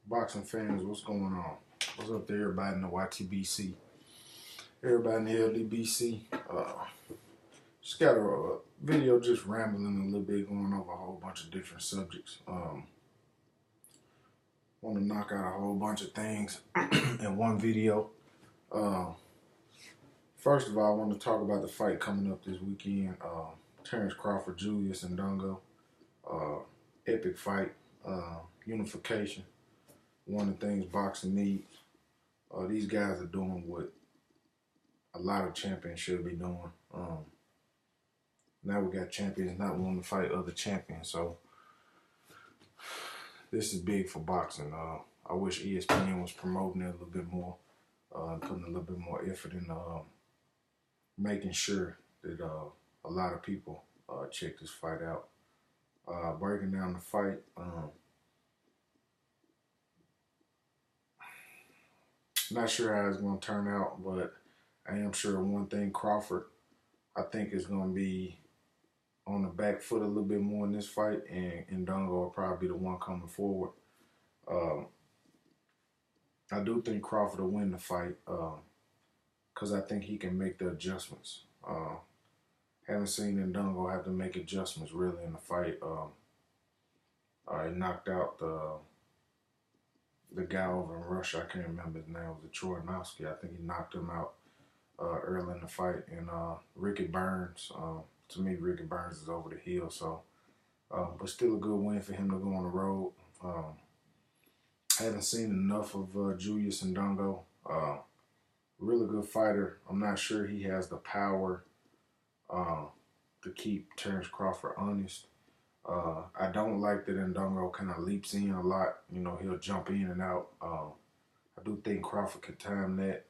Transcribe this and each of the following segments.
Boxing fans, what's going on? What's up to everybody in the YTBC? Everybody in the LDBC? Just got a video just rambling a little bit, going over a whole bunch of different subjects. Want to knock out a whole bunch of things in one video. Uh, First of all, I want to talk about the fight coming up this weekend. Terrence Crawford, Julius Indongo. Uh, Epic fight. Unification. One of the things boxing needs. These guys are doing what a lot of champions should be doing. Now we got champions not wanting to fight other champions, so this is big for boxing. I wish ESPN was promoting it a little bit more, putting a little bit more effort in making sure that a lot of people check this fight out. Breaking down the fight. Not sure how it's going to turn out, but I am sure one thing, Crawford, I think is going to be on the back foot a little bit more in this fight, and Indongo will probably be the one coming forward. I do think Crawford will win the fight because I think he can make the adjustments. Haven't seen Indongo have to make adjustments really in the fight. He knocked out the guy over in Russia. I can't remember his name. It was Troyanovsky. I think he knocked him out early in the fight. And Ricky Burns. To me, Ricky Burns is over the hill. So, but still a good win for him to go on the road. Haven't seen enough of Julius Indongo. Really good fighter. I'm not sure he has the power to keep Terrence Crawford honest. I don't like that Indongo kind of leaps in a lot. You know, he'll jump in and out. I do think Crawford could time that.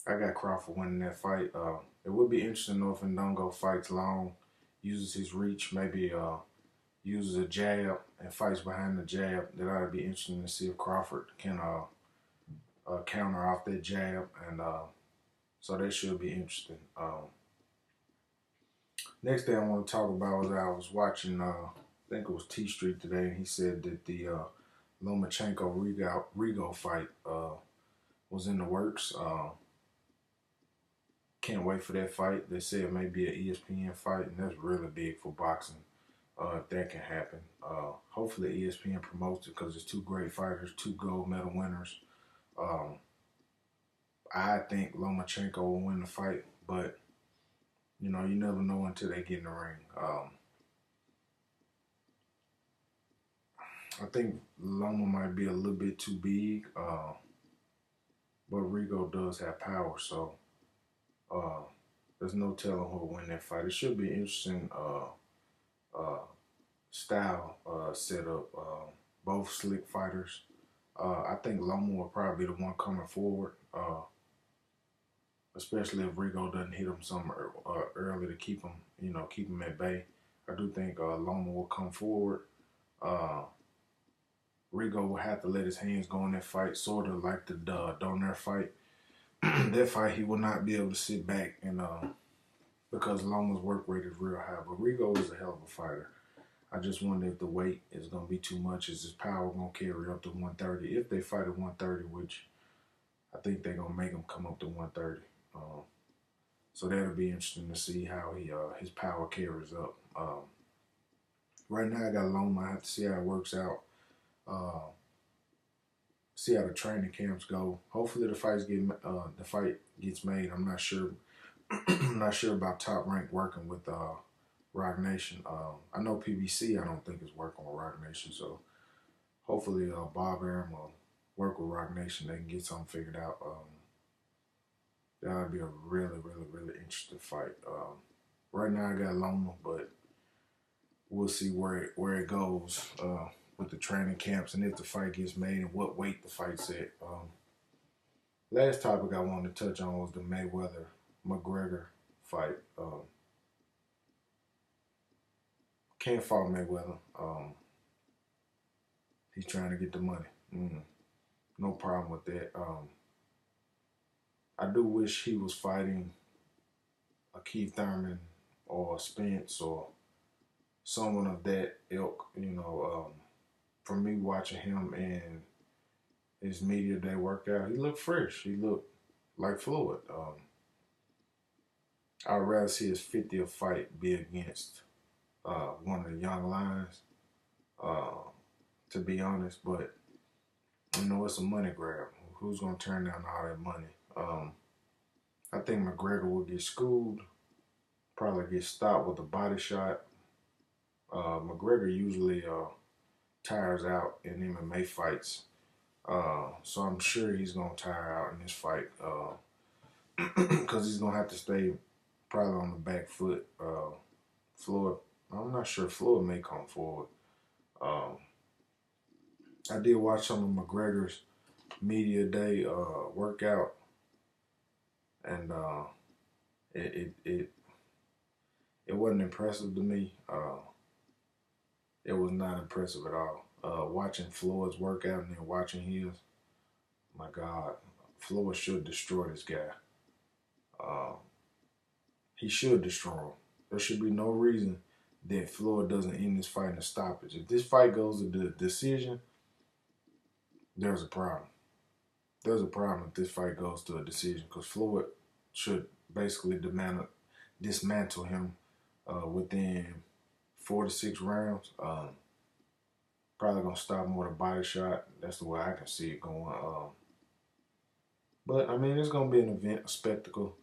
I got Crawford winning that fight. It would be interesting though if Indongo fights long, uses his reach, maybe uses a jab and fights behind the jab. That ought to be interesting to see if Crawford can counter off that jab, and so that should be interesting. Next thing I want to talk about was I was watching, I think it was T Street today, and he said that the Lomachenko-Rigo fight was in the works. Can't wait for that fight. They said it may be an ESPN fight, and that's really big for boxing if that can happen. Hopefully ESPN promotes it because it's two great fighters, two gold medal winners. I think Lomachenko will win the fight, but you know, you never know until they get in the ring. I think Loma might be a little bit too big, but Rigo does have power, so there's no telling who will win that fight. It should be an interesting style setup. Both slick fighters. I think Loma will probably be the one coming forward, especially if Rigo doesn't hit him some early to keep him at bay. I do think Loma will come forward. Rigo will have to let his hands go in that fight, sort of like the Donaire fight. That fight, he will not be able to sit back and because Loma's work rate is real high. But Rigo is a hell of a fighter. I just wonder if the weight is going to be too much. Is his power going to carry up to 130? If they fight at 130, which I think they're going to make him come up to 130. So that'll be interesting to see how his power carries up. Right now, I got Loma. I have to see how it works out. See how the training camps go. Hopefully, the fight gets made. I'm not sure. I'm not sure about Top Rank working with Roc Nation. I know PBC. I don't think is working with Roc Nation. So hopefully, Bob Arum will work with Roc Nation. They can get something figured out. That would be a really, really, really interesting fight. Right now, I got Loma, but we'll see where it goes with the training camps and if the fight gets made and what weight the fight's at. Last topic I wanted to touch on was the Mayweather-McGregor fight. Can't fault Mayweather. He's trying to get the money. No problem with that. I do wish he was fighting a Keith Thurman or a Spence or someone of that ilk, from me watching him and his media day workout, he looked fresh. He looked like Floyd. I'd rather see his 50th fight be against one of the young lions, uh, to be honest. But it's a money grab. Who's gonna turn down all that money? I think McGregor will get schooled, probably get stopped with a body shot. McGregor usually tires out in MMA fights, so I'm sure he's gonna tire out in this fight because he's gonna have to stay probably on the back foot. Floyd, I'm not sure. Floyd may come forward. Um, I did watch some of McGregor's media day workout, and it wasn't impressive to me. It was not impressive at all. Watching Floyd's workout and then watching his, my God, Floyd should destroy this guy. Uh, he should destroy him. There should be no reason that Floyd doesn't end this fight in a stoppage. If this fight goes to the decision, there's a problem. There's a problem if this fight goes to a decision because Floyd should basically dismantle him within 4 to 6 rounds. Probably gonna stop him with a body shot. That's the way I can see it going. But I mean, it's gonna be an event, a spectacle.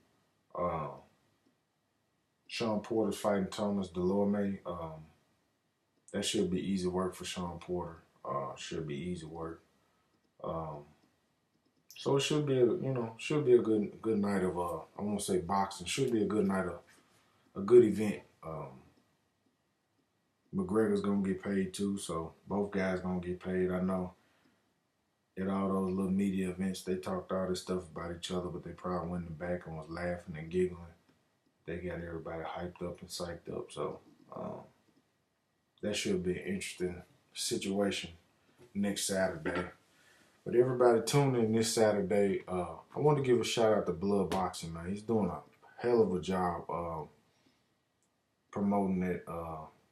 Sean Porter's fighting Thomas Delorme. That should be easy work for Sean Porter. Should be easy work. So it should be a good night of I won't say boxing. Should be a good night of a good event. McGregor's gonna get paid too, so both guys gonna get paid. I know at all those little media events they talked all this stuff about each other, but they probably went in the back and was laughing and giggling. They got everybody hyped up and psyched up, so that should be an interesting situation next Saturday. But everybody tune in this Saturday. I want to give a shout out to Blood Boxing, man. He's doing a hell of a job promoting that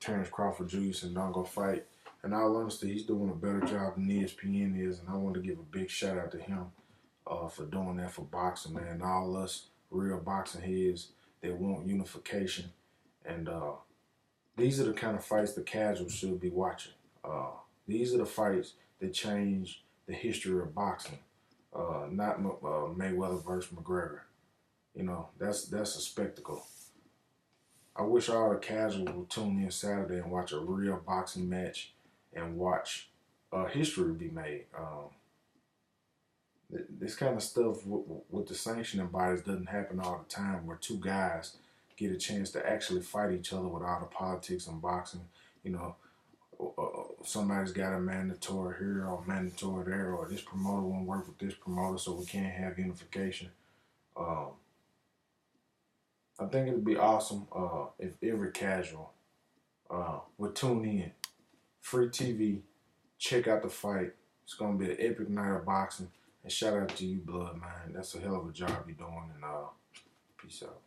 Terrence Crawford Jr. and Don't Go Fight. In all honesty, he's doing a better job than ESPN is, and I want to give a big shout out to him for doing that for boxing, man. And all us real boxing heads that want unification. And these are the kind of fights the casuals should be watching. These are the fights that change the history of boxing, not Mayweather versus McGregor. That's a spectacle. I wish all the casuals would tune in Saturday and watch a real boxing match and watch history be made. This kind of stuff with the sanctioning bodies doesn't happen all the time, where two guys get a chance to actually fight each other with all the politics in boxing. Somebody's got a mandatory here or mandatory there, or this promoter won't work with this promoter, so we can't have unification. I think it'd be awesome if every casual would tune in. Free TV, check out the fight. It's gonna be an epic night of boxing. And shout out to you, Blood, man. That's a hell of a job you're doing, and peace out.